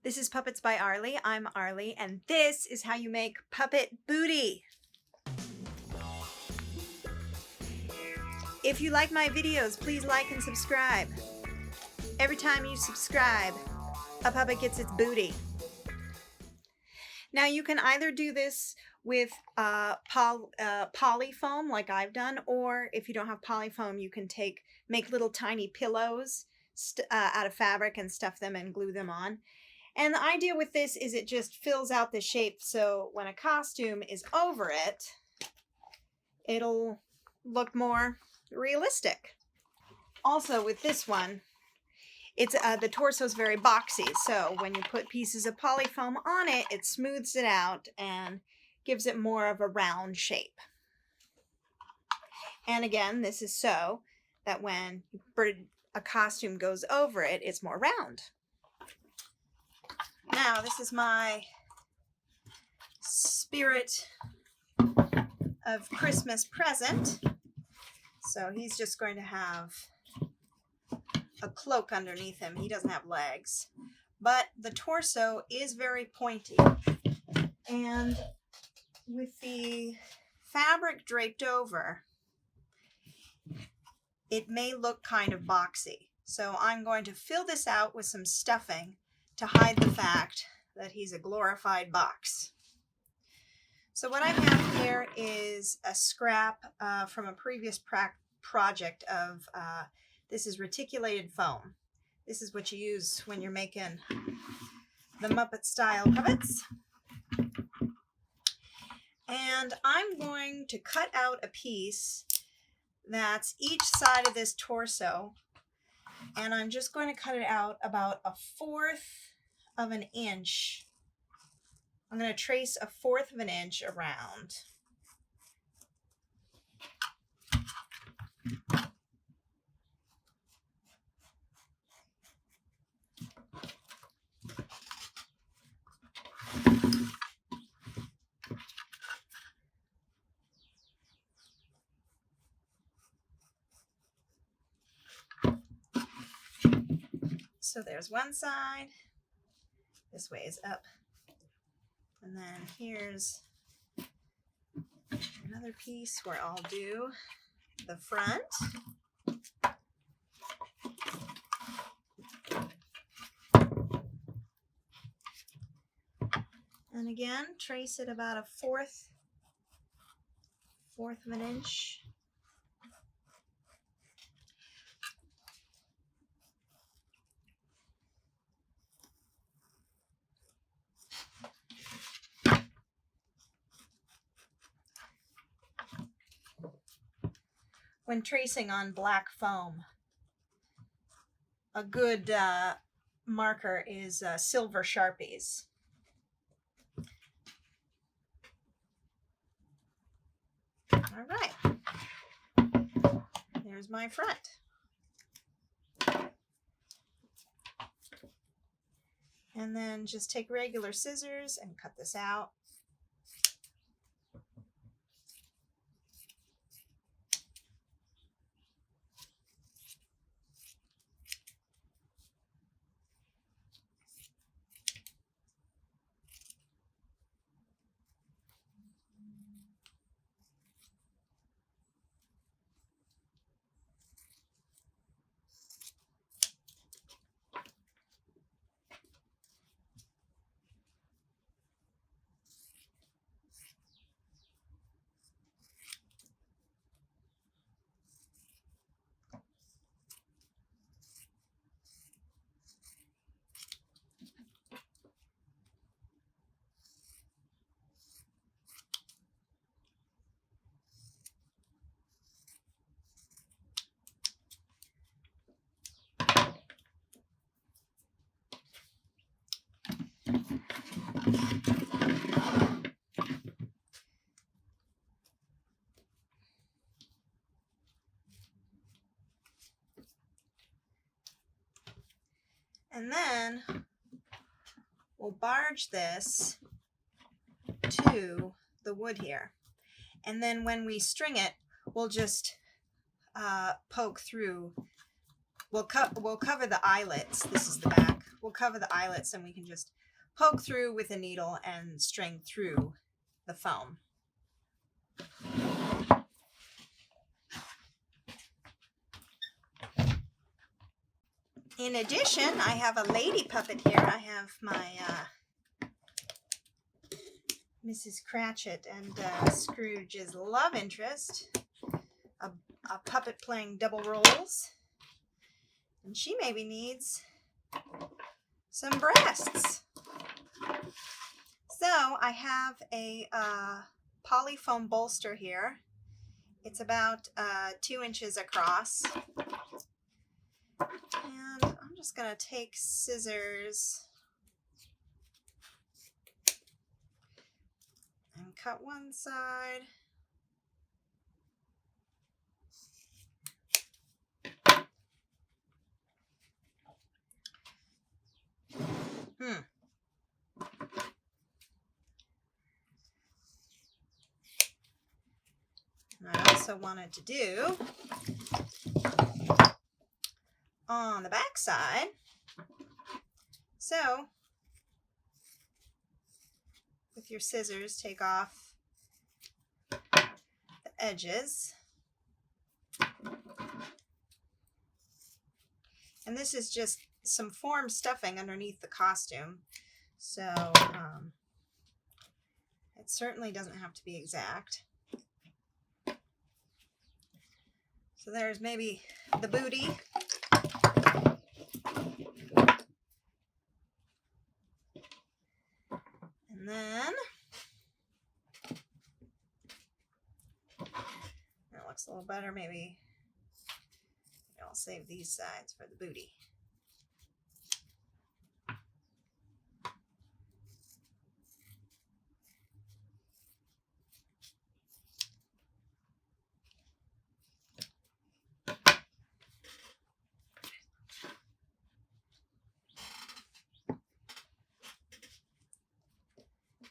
This is Puppets by Arlee. I'm Arlee, and this is how you make puppet booty. If you like my videos, please like and subscribe. Every time you subscribe, a puppet gets its booty. Now you can either do this with polyfoam like I've done, or if you don't have polyfoam, you can make little tiny pillows out of fabric and stuff them and glue them on. And the idea with this is it just fills out the shape, so when a costume is over it, it'll look more realistic. Also with this one, it's the torso is very boxy, so when you put pieces of polyfoam on it, it smooths it out and gives it more of a round shape. And again, this is so that when a costume goes over it, it's more round. Now, this is my spirit of Christmas present. So he's just going to have a cloak underneath him. He doesn't have legs. But the torso is very pointy. And with the fabric draped over, it may look kind of boxy. So I'm going to fill this out with some stuffing to hide the fact that he's a glorified box. So what I have here is a scrap from a previous project of, this is reticulated foam. This is what you use when you're making the Muppet style puppets. And I'm going to cut out a piece that's each side of this torso, and I'm just going to cut it out about 1/4 of an inch. I'm going to trace 1/4 of an inch around. So there's one side. This way is up. And then here's another piece where I'll do the front. And again, trace it about 1/4 of an inch. When tracing on black foam, a good marker is silver Sharpies. All right, there's my front. And then just take regular scissors and cut this out. And then we'll barge this to the wood here. And then when we string it, we'll just poke through. We'll cover the eyelets. This is the back. will cover the eyelets, and we can just poke through with a needle and string through the foam. In addition, I have a lady puppet here. I have my Mrs. Cratchit and Scrooge's love interest, a puppet playing double roles, and she maybe needs some breasts. So I have a polyfoam bolster here. It's about 2 inches across. And I'm just going to take scissors and cut one side. And I also wanted to do on the back side. So with your scissors, take off the edges. And this is just some form stuffing underneath the costume. So it certainly doesn't have to be exact. So there's maybe the booty. And then that looks a little better. Maybe I'll save these sides for the booty.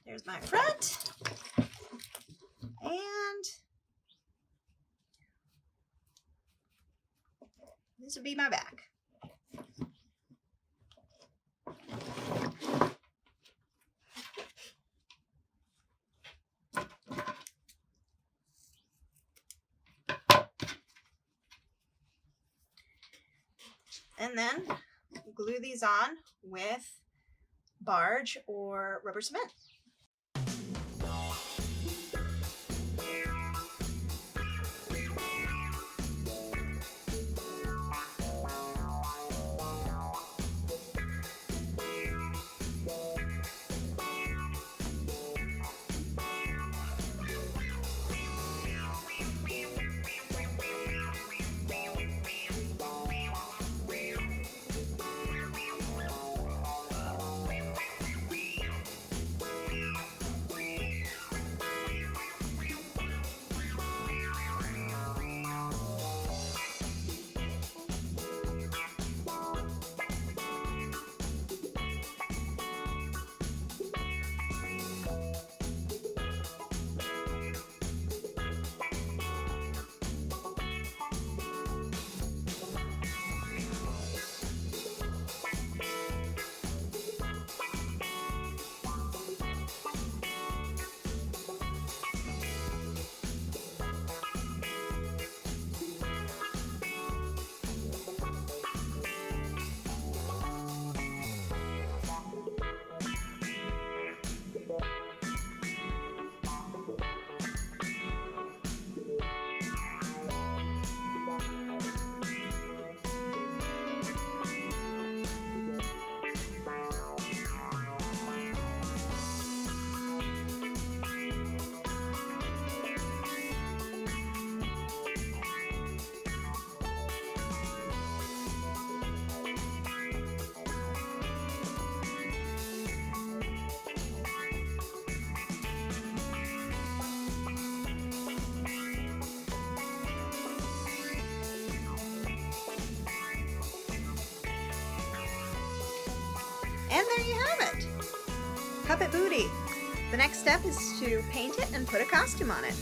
There's my front, and this would be my back. And then glue these on with Barge or rubber cement. And there you have it. Puppet booty. The next step is to paint it and put a costume on it.